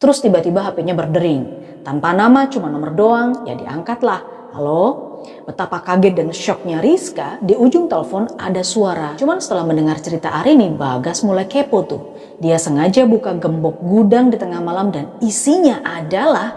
Terus tiba-tiba HP-nya berdering. Tanpa nama, cuma nomor doang, ya diangkatlah. Halo? Betapa kaget dan syoknya Rizka, di ujung telepon ada suara. Cuman setelah mendengar cerita Arini, Bagas mulai kepo tuh. Dia sengaja buka gembok gudang di tengah malam dan isinya adalah...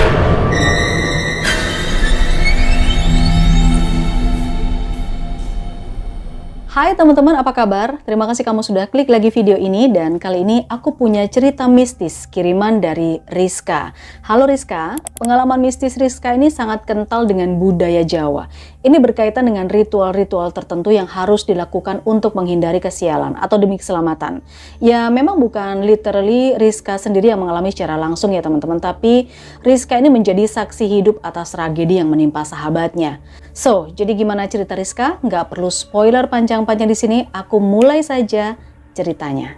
Hai teman-teman, apa kabar? Terima kasih kamu sudah klik lagi video ini, dan kali ini aku punya cerita mistis kiriman dari Rizka. Halo Rizka, pengalaman mistis Rizka ini sangat kental dengan budaya Jawa. Ini berkaitan dengan ritual-ritual tertentu yang harus dilakukan untuk menghindari kesialan atau demi keselamatan. Ya memang bukan literally Rizka sendiri yang mengalami secara langsung ya teman-teman, tapi Rizka ini menjadi saksi hidup atas tragedi yang menimpa sahabatnya. So, jadi gimana cerita Rizka? Nggak perlu spoiler panjang-panjang di sini, aku mulai saja ceritanya.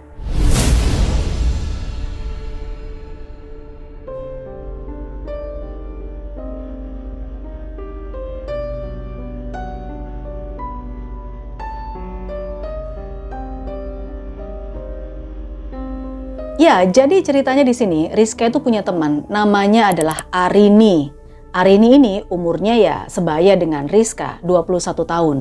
Ya, jadi ceritanya di sini, Rizka itu punya teman, namanya adalah Arini. Arini ini umurnya ya sebaya dengan Rizka, 21 tahun.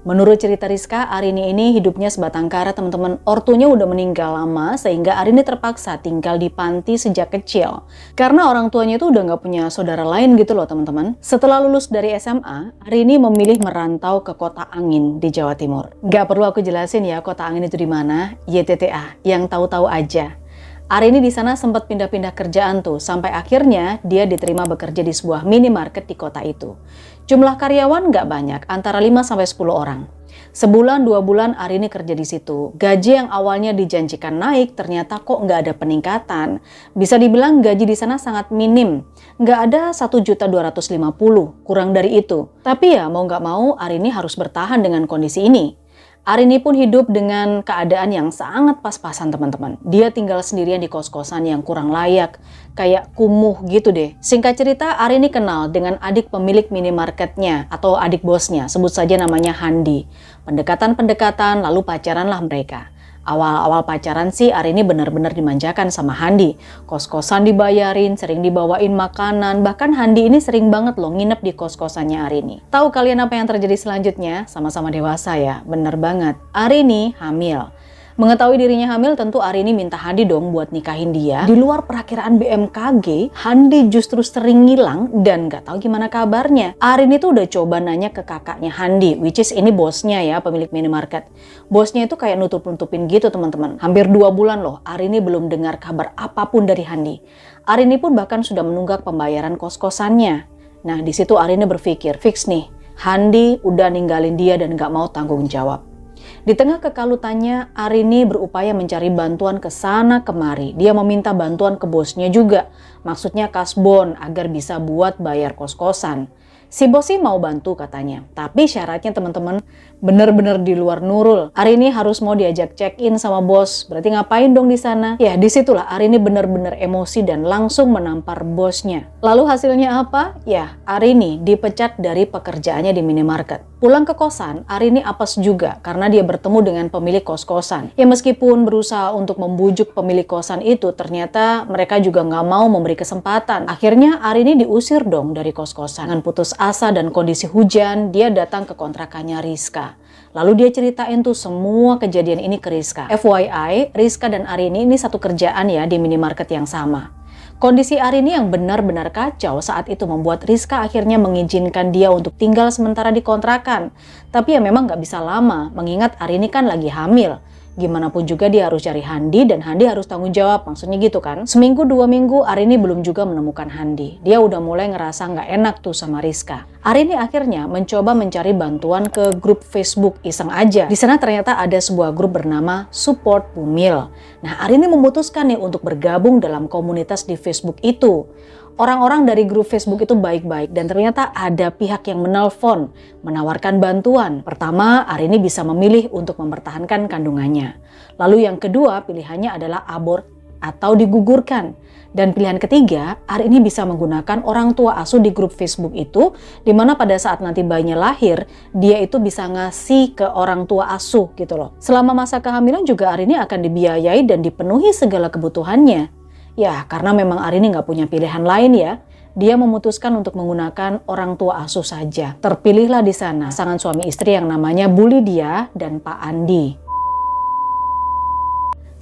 Menurut cerita Rizka, Arini ini hidupnya sebatang kara teman-teman. Ortunya udah meninggal lama sehingga Arini terpaksa tinggal di panti sejak kecil. Karena orang tuanya itu udah nggak punya saudara lain gitu loh teman-teman. Setelah lulus dari SMA, Arini memilih merantau ke Kota Angin di Jawa Timur. Gak perlu aku jelasin ya Kota Angin itu di mana, YTTA, yang tahu-tahu aja. Arini di sana sempat pindah-pindah kerjaan tuh, sampai akhirnya dia diterima bekerja di sebuah minimarket di kota itu. Jumlah karyawan nggak banyak, antara 5-10 orang. Sebulan 2 bulan Arini kerja di situ. Gaji yang awalnya dijanjikan naik, ternyata kok nggak ada peningkatan. Bisa dibilang gaji di sana sangat minim. Nggak ada 1.250.000, kurang dari itu. Tapi ya mau nggak mau Arini harus bertahan dengan kondisi ini. Arini pun hidup dengan keadaan yang sangat pas-pasan teman-teman. Dia tinggal sendirian di kos-kosan yang kurang layak, kayak kumuh gitu deh. Singkat cerita, Arini kenal dengan adik pemilik minimarketnya atau adik bosnya, sebut saja namanya Handi. Pendekatan-pendekatan lalu pacaranlah mereka. Awal-awal pacaran sih Arini benar-benar dimanjakan sama Handi. Kos-kosan dibayarin, sering dibawain makanan, bahkan Handi ini sering banget loh nginep di kos-kosannya Arini. Tahu kalian apa yang terjadi selanjutnya? Sama-sama dewasa ya, bener banget. Arini hamil. Mengetahui dirinya hamil, tentu Arini minta Handi dong buat nikahin dia. Di luar perakiraan BMKG, Handi justru sering ngilang dan gak tahu gimana kabarnya. Arini tuh udah coba nanya ke kakaknya Handi, which is ini bosnya ya, pemilik minimarket. Bosnya itu kayak nutup-nutupin gitu teman-teman. Hampir 2 bulan loh, Arini belum dengar kabar apapun dari Handi. Arini pun bahkan sudah menunggak pembayaran kos-kosannya. Nah di situ Arini berpikir, fix nih, Handi udah ninggalin dia dan gak mau tanggung jawab. Di tengah kekalutannya, Arini berupaya mencari bantuan ke sana kemari. Dia meminta bantuan ke bosnya juga, maksudnya kasbon agar bisa buat bayar kos-kosan. Si bos sih mau bantu katanya, tapi syaratnya teman-teman bener-bener di luar nurul. Arini harus mau diajak check-in sama bos, berarti ngapain dong di sana? Ya disitulah Arini bener-bener emosi dan langsung menampar bosnya. Lalu hasilnya apa? Ya Arini dipecat dari pekerjaannya di minimarket. Pulang ke kosan, Arini apes juga karena dia bertemu dengan pemilik kos-kosan. Ya meskipun berusaha untuk membujuk pemilik kosan itu, ternyata mereka juga nggak mau memberi kesempatan. Akhirnya Arini diusir dong dari kos-kosan. Dengan putus asa dan kondisi hujan, dia datang ke kontrakannya Rizka. Lalu dia ceritain tuh semua kejadian ini ke Rizka. FYI, Rizka dan Arini ini satu kerjaan ya di minimarket yang sama. Kondisi Arini yang benar-benar kacau saat itu membuat Rizka akhirnya mengizinkan dia untuk tinggal sementara di kontrakan. Tapi ya memang nggak bisa lama, mengingat Arini kan lagi hamil. Gimana pun juga dia harus cari Handi dan Handi harus tanggung jawab, maksudnya gitu kan. Seminggu 2 minggu Arini belum juga menemukan Handi. Dia udah mulai ngerasa nggak enak tuh sama Rizka. Arini akhirnya mencoba mencari bantuan ke grup Facebook iseng aja. Di sana ternyata ada sebuah grup bernama Support Bumil. Nah Arini memutuskan nih untuk bergabung dalam komunitas di Facebook itu. Orang-orang dari grup Facebook itu baik-baik dan ternyata ada pihak yang menelpon, menawarkan bantuan. Pertama, Arini bisa memilih untuk mempertahankan kandungannya. Lalu yang kedua, pilihannya adalah abort atau digugurkan. Dan pilihan ketiga, Arini bisa menggunakan orang tua asuh di grup Facebook itu, di mana pada saat nanti bayinya lahir, dia itu bisa ngasih ke orang tua asuh gitu loh. Selama masa kehamilan juga Arini akan dibiayai dan dipenuhi segala kebutuhannya. Ya, karena memang Arini nggak punya pilihan lain ya. Dia memutuskan untuk menggunakan orang tua asuh saja. Terpilihlah di sana pasangan suami istri yang namanya Bu Lydia dan Pak Andi.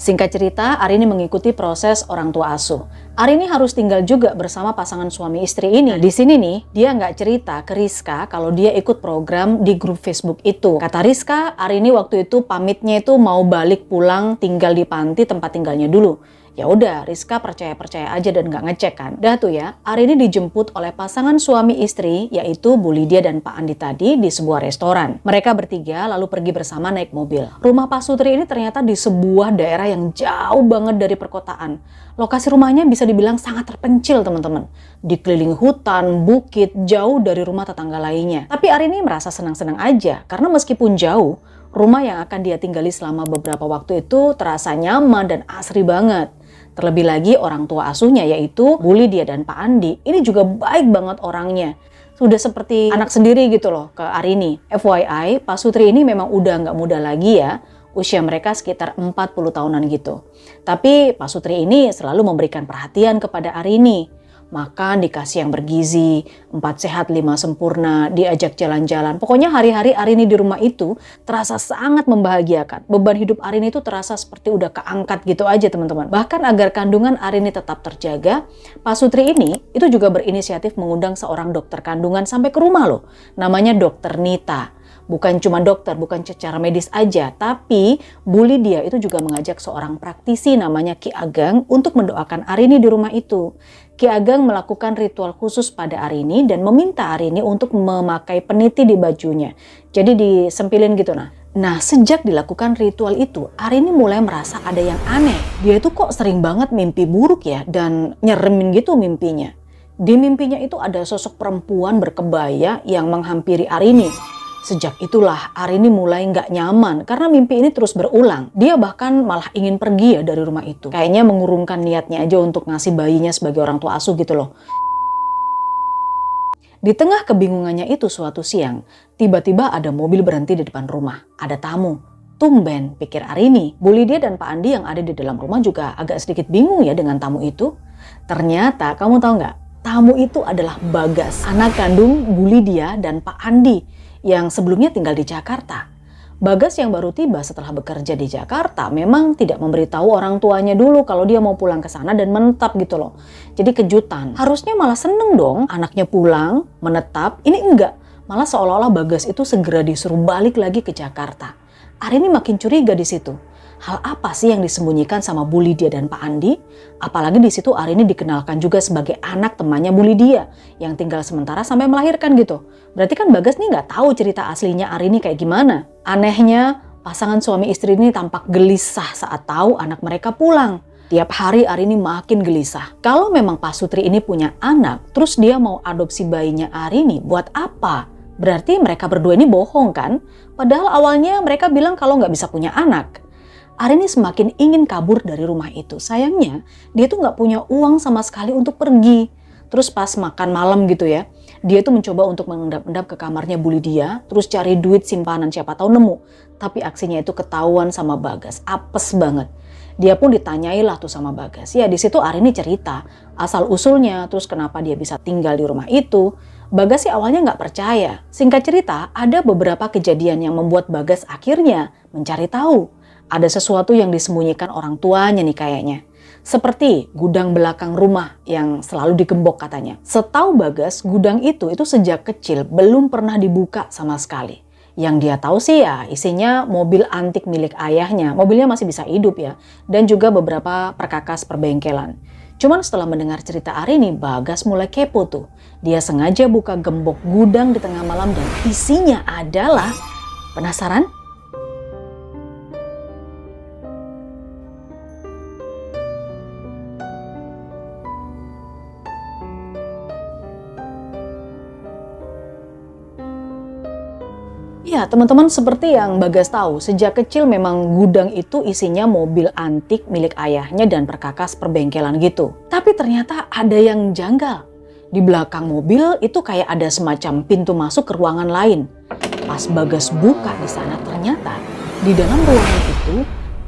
Singkat cerita, Arini mengikuti proses orang tua asuh. Arini harus tinggal juga bersama pasangan suami istri ini. Di sini nih, dia nggak cerita ke Rizka kalau dia ikut program di grup Facebook itu. Kata Rizka, Arini waktu itu pamitnya itu mau balik pulang tinggal di panti tempat tinggalnya dulu. Ya udah, Rizka percaya-percaya aja dan nggak ngecek kan. Dah tuh ya, Arini dijemput oleh pasangan suami istri yaitu Bu Lydia dan Pak Andi tadi di sebuah restoran. Mereka bertiga lalu pergi bersama naik mobil. Rumah Pak Sutri ini ternyata di sebuah daerah yang jauh banget dari perkotaan. Lokasi rumahnya bisa dibilang sangat terpencil teman-teman. Dikelilingi hutan, bukit, jauh dari rumah tetangga lainnya. Tapi Arini merasa senang-senang aja karena meskipun jauh, rumah yang akan dia tinggali selama beberapa waktu itu terasa nyaman dan asri banget. Terlebih lagi orang tua asuhnya yaitu Bu Lydia dan Pak Andi ini juga baik banget orangnya. Sudah seperti anak sendiri gitu loh ke Arini. FYI, Pak Sutri ini memang udah nggak muda lagi ya. Usia mereka sekitar 40 tahunan gitu. Tapi Pak Sutri ini selalu memberikan perhatian kepada Arini. Makan dikasih yang bergizi, 4 sehat 5 sempurna, diajak jalan-jalan. Pokoknya hari-hari Arini di rumah itu terasa sangat membahagiakan. Beban hidup Arini itu terasa seperti udah keangkat gitu aja teman-teman. Bahkan agar kandungan Arini tetap terjaga, Pak Sutri ini itu juga berinisiatif mengundang seorang dokter kandungan sampai ke rumah loh. Namanya Dokter Nita. Bukan cuma dokter, bukan secara medis aja, tapi Bu Lydia itu juga mengajak seorang praktisi namanya Ki Ageng untuk mendoakan Arini di rumah itu. Ki Ageng melakukan ritual khusus pada Arini dan meminta Arini untuk memakai peniti di bajunya. Jadi disempilin gitu nah. Nah, sejak dilakukan ritual itu, Arini mulai merasa ada yang aneh. Dia itu kok sering banget mimpi buruk ya dan nyeremin gitu mimpinya. Di mimpinya itu ada sosok perempuan berkebaya yang menghampiri Arini. Sejak itulah Arini mulai nggak nyaman karena mimpi ini terus berulang. Dia bahkan malah ingin pergi ya dari rumah itu. Kayaknya mengurungkan niatnya aja untuk ngasih bayinya sebagai orang tua asuh gitu loh. Di tengah kebingungannya itu suatu siang, tiba-tiba ada mobil berhenti di depan rumah. Ada tamu. Tumben, pikir Arini. Bu Lydia dan Pak Andi yang ada di dalam rumah juga agak sedikit bingung ya dengan tamu itu. Ternyata, kamu tahu nggak? Tamu itu adalah Bagas, anak kandung Bu Lydia dan Pak Andi yang sebelumnya tinggal di Jakarta. Bagas yang baru tiba setelah bekerja di Jakarta memang tidak memberitahu orang tuanya dulu kalau dia mau pulang ke sana dan menetap gitu loh. Jadi kejutan. Harusnya malah seneng dong anaknya pulang, menetap. Ini enggak. Malah seolah-olah Bagas itu segera disuruh balik lagi ke Jakarta. Arini makin curiga di situ. Hal apa sih yang disembunyikan sama Bu Lydia dan Pak Andi? Apalagi di situ Arini dikenalkan juga sebagai anak temannya Bu Lydia yang tinggal sementara sampai melahirkan gitu. Berarti kan Bagas nih nggak tahu cerita aslinya Arini kayak gimana. Anehnya, pasangan suami istri ini tampak gelisah saat tahu anak mereka pulang. Tiap hari Arini makin gelisah. Kalau memang Pak Sutri ini punya anak, terus dia mau adopsi bayinya Arini, buat apa? Berarti mereka berdua ini bohong kan? Padahal awalnya mereka bilang kalau nggak bisa punya anak. Arini semakin ingin kabur dari rumah itu. Sayangnya, dia tuh nggak punya uang sama sekali untuk pergi. Terus pas makan malam gitu ya, dia tuh mencoba untuk mengendap-endap ke kamarnya Bu Lydia, terus cari duit simpanan siapa tahu nemu. Tapi aksinya itu ketahuan sama Bagas, apes banget. Dia pun ditanyailah tuh sama Bagas. Ya di situ Arini cerita asal usulnya, terus kenapa dia bisa tinggal di rumah itu. Bagas sih awalnya nggak percaya. Singkat cerita, ada beberapa kejadian yang membuat Bagas akhirnya mencari tahu. Ada sesuatu yang disembunyikan orang tuanya nih kayaknya. Seperti gudang belakang rumah yang selalu digembok katanya. Setahu Bagas, gudang itu sejak kecil belum pernah dibuka sama sekali. Yang dia tahu sih ya isinya mobil antik milik ayahnya. Mobilnya masih bisa hidup ya. Dan juga beberapa perkakas perbengkelan. Cuman setelah mendengar cerita Arini, Bagas mulai kepo tuh. Dia sengaja buka gembok gudang di tengah malam dan isinya adalah... Penasaran? Ya, teman-teman, seperti yang Bagas tahu, sejak kecil memang gudang itu isinya mobil antik milik ayahnya dan perkakas perbengkelan gitu. Tapi ternyata ada yang janggal. Di belakang mobil itu kayak ada semacam pintu masuk ke ruangan lain. Pas Bagas buka di sana, ternyata di dalam ruangan itu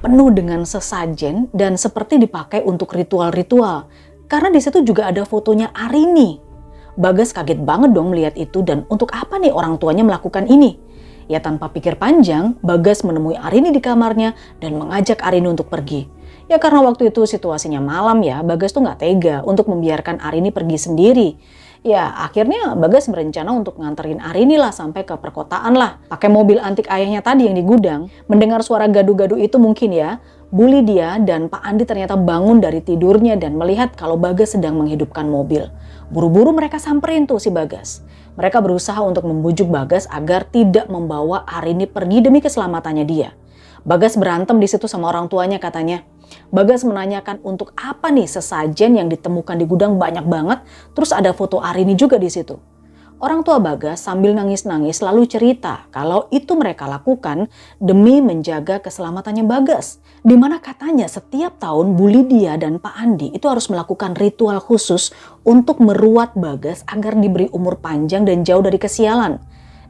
penuh dengan sesajen dan seperti dipakai untuk ritual-ritual. Karena di situ juga ada fotonya Arini. Bagas kaget banget dong melihat itu, dan untuk apa nih orang tuanya melakukan ini? Ya tanpa pikir panjang, Bagas menemui Arini di kamarnya dan mengajak Arini untuk pergi. Ya karena waktu itu situasinya malam ya, Bagas tuh nggak tega untuk membiarkan Arini pergi sendiri. Ya akhirnya Bagas berencana untuk nganterin Arini lah sampai ke perkotaan lah. Pakai mobil antik ayahnya tadi yang di gudang. Mendengar suara gaduh-gaduh itu mungkin ya, Bu Lydia dan Pak Andi ternyata bangun dari tidurnya dan melihat kalau Bagas sedang menghidupkan mobil. Buru-buru mereka samperin tuh si Bagas. Mereka berusaha untuk membujuk Bagas agar tidak membawa Arini pergi demi keselamatannya dia. Bagas berantem di situ sama orang tuanya katanya. Bagas menanyakan untuk apa nih sesajen yang ditemukan di gudang banyak banget, terus ada foto Arini juga di situ. Orang tua Bagas sambil nangis-nangis lalu cerita kalau itu mereka lakukan demi menjaga keselamatannya Bagas. Dimana katanya setiap tahun Bu Lydia dan Pak Andi itu harus melakukan ritual khusus untuk meruat Bagas agar diberi umur panjang dan jauh dari kesialan.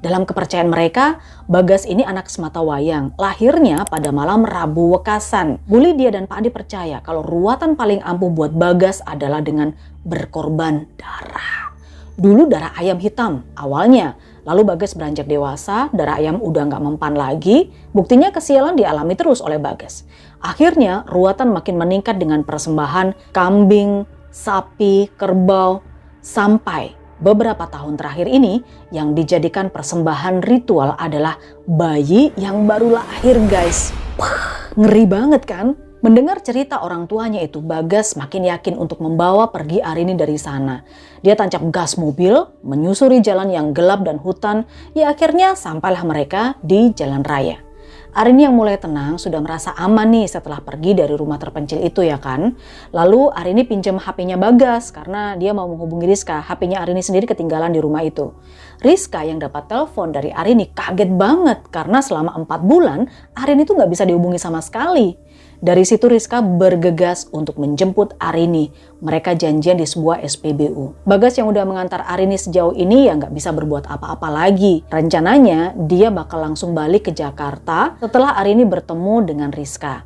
Dalam kepercayaan mereka, Bagas ini anak sematawayang, lahirnya pada malam Rabu Wekasan. Bu Lydia dan Pak Andi percaya kalau ruatan paling ampuh buat Bagas adalah dengan berkorban darah. Dulu darah ayam hitam awalnya, lalu Bagas beranjak dewasa, darah ayam udah nggak mempan lagi, buktinya kesialan dialami terus oleh Bagas. Akhirnya ruatan makin meningkat dengan persembahan kambing, sapi, kerbau, sampai beberapa tahun terakhir ini yang dijadikan persembahan ritual adalah bayi yang baru lahir guys. Ngeri banget kan? Mendengar cerita orang tuanya itu, Bagas makin yakin untuk membawa pergi Arini dari sana. Dia tancap gas mobil, menyusuri jalan yang gelap dan hutan, ya akhirnya sampailah mereka di jalan raya. Arini yang mulai tenang sudah merasa aman nih setelah pergi dari rumah terpencil itu ya kan. Lalu Arini pinjam HP-nya Bagas karena dia mau menghubungi Rizka. HP-nya Arini sendiri ketinggalan di rumah itu. Rizka yang dapat telepon dari Arini kaget banget karena selama 4 bulan Arini tuh nggak bisa dihubungi sama sekali. Dari situ Rizka bergegas untuk menjemput Arini. Mereka janjian di sebuah SPBU. Bagas yang udah mengantar Arini sejauh ini ya nggak bisa berbuat apa-apa lagi. Rencananya dia bakal langsung balik ke Jakarta setelah Arini bertemu dengan Rizka.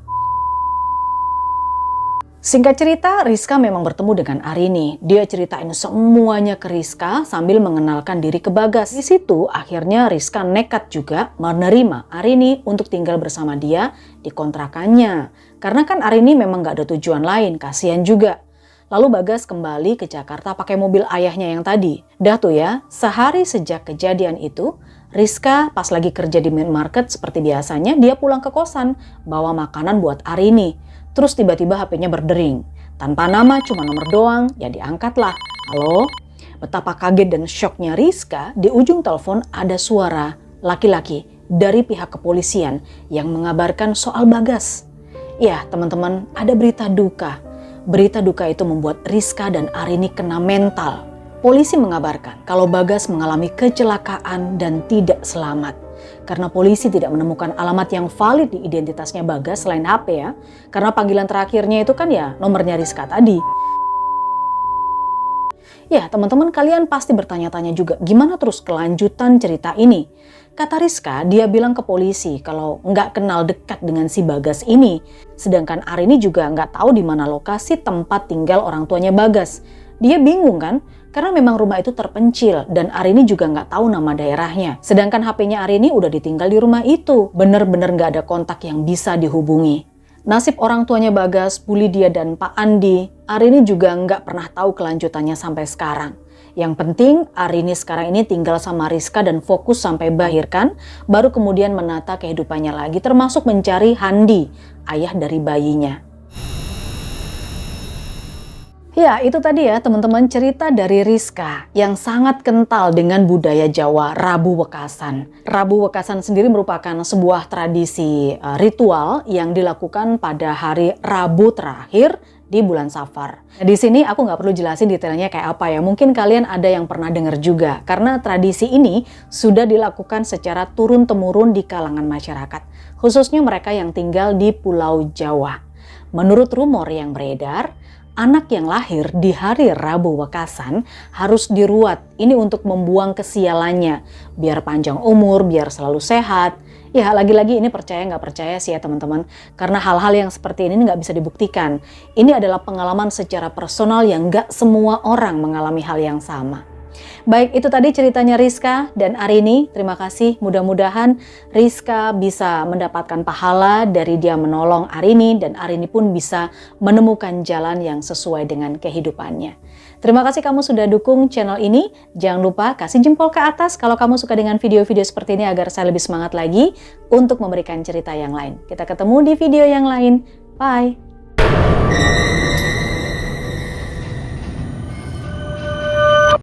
Singkat cerita, Rizka memang bertemu dengan Arini. Dia ceritain semuanya ke Rizka sambil mengenalkan diri ke Bagas. Di situ akhirnya Rizka nekat juga menerima Arini untuk tinggal bersama dia di kontrakannya. Karena kan Arini memang gak ada tujuan lain, kasihan juga. Lalu Bagas kembali ke Jakarta pakai mobil ayahnya yang tadi. Dah tuh ya, sehari sejak kejadian itu, Rizka pas lagi kerja di minimarket seperti biasanya, dia pulang ke kosan, bawa makanan buat Arini. Terus tiba-tiba HP-nya berdering. Tanpa nama, cuma nomor doang, ya diangkatlah. Halo? Betapa kaget dan syoknya Rizka, di ujung telepon ada suara laki-laki dari pihak kepolisian yang mengabarkan soal Bagas. Ya teman-teman, ada berita duka. Berita duka itu membuat Rizka dan Arini kena mental. Polisi mengabarkan kalau Bagas mengalami kecelakaan dan tidak selamat. Karena polisi tidak menemukan alamat yang valid di identitasnya Bagas selain HP ya. Karena panggilan terakhirnya itu kan ya nomornya Rizka tadi. Ya teman-teman, kalian pasti bertanya-tanya juga gimana terus kelanjutan cerita ini. Kata Rizka, dia bilang ke polisi kalau nggak kenal dekat dengan si Bagas ini. Sedangkan Arini juga nggak tahu di mana lokasi tempat tinggal orang tuanya Bagas. Dia bingung kan? Karena memang rumah itu terpencil dan Arini juga nggak tahu nama daerahnya. Sedangkan HP-nya Arini udah ditinggal di rumah itu. Bener-bener nggak ada kontak yang bisa dihubungi. Nasib orang tuanya Bagas, Bu Lydia dan Pak Andi, Arini juga nggak pernah tahu kelanjutannya sampai sekarang. Yang penting Arini sekarang ini tinggal sama Rizka dan fokus sampai melahirkan, baru kemudian menata kehidupannya lagi termasuk mencari Handi, ayah dari bayinya. Ya itu tadi ya teman-teman cerita dari Rizka yang sangat kental dengan budaya Jawa Rabu Wekasan. Rabu Wekasan sendiri merupakan sebuah tradisi ritual yang dilakukan pada hari Rabu terakhir di bulan Safar. Di sini aku nggak perlu jelasin detailnya kayak apa ya, mungkin kalian ada yang pernah dengar juga karena tradisi ini sudah dilakukan secara turun-temurun di kalangan masyarakat, khususnya mereka yang tinggal di Pulau Jawa. Menurut rumor yang beredar, anak yang lahir di hari Rabu Wekasan harus diruat. Ini untuk membuang kesialannya, biar panjang umur, biar selalu sehat. Ya, lagi-lagi ini percaya nggak percaya sih ya teman-teman. Karena hal-hal yang seperti ini nggak bisa dibuktikan. Ini adalah pengalaman secara personal yang nggak semua orang mengalami hal yang sama. Baik, itu tadi ceritanya Rizka dan Arini. Terima kasih. Mudah-mudahan Rizka bisa mendapatkan pahala dari dia menolong Arini dan Arini pun bisa menemukan jalan yang sesuai dengan kehidupannya. Terima kasih kamu sudah dukung channel ini. Jangan lupa kasih jempol ke atas kalau kamu suka dengan video-video seperti ini agar saya lebih semangat lagi untuk memberikan cerita yang lain. Kita ketemu di video yang lain. Bye!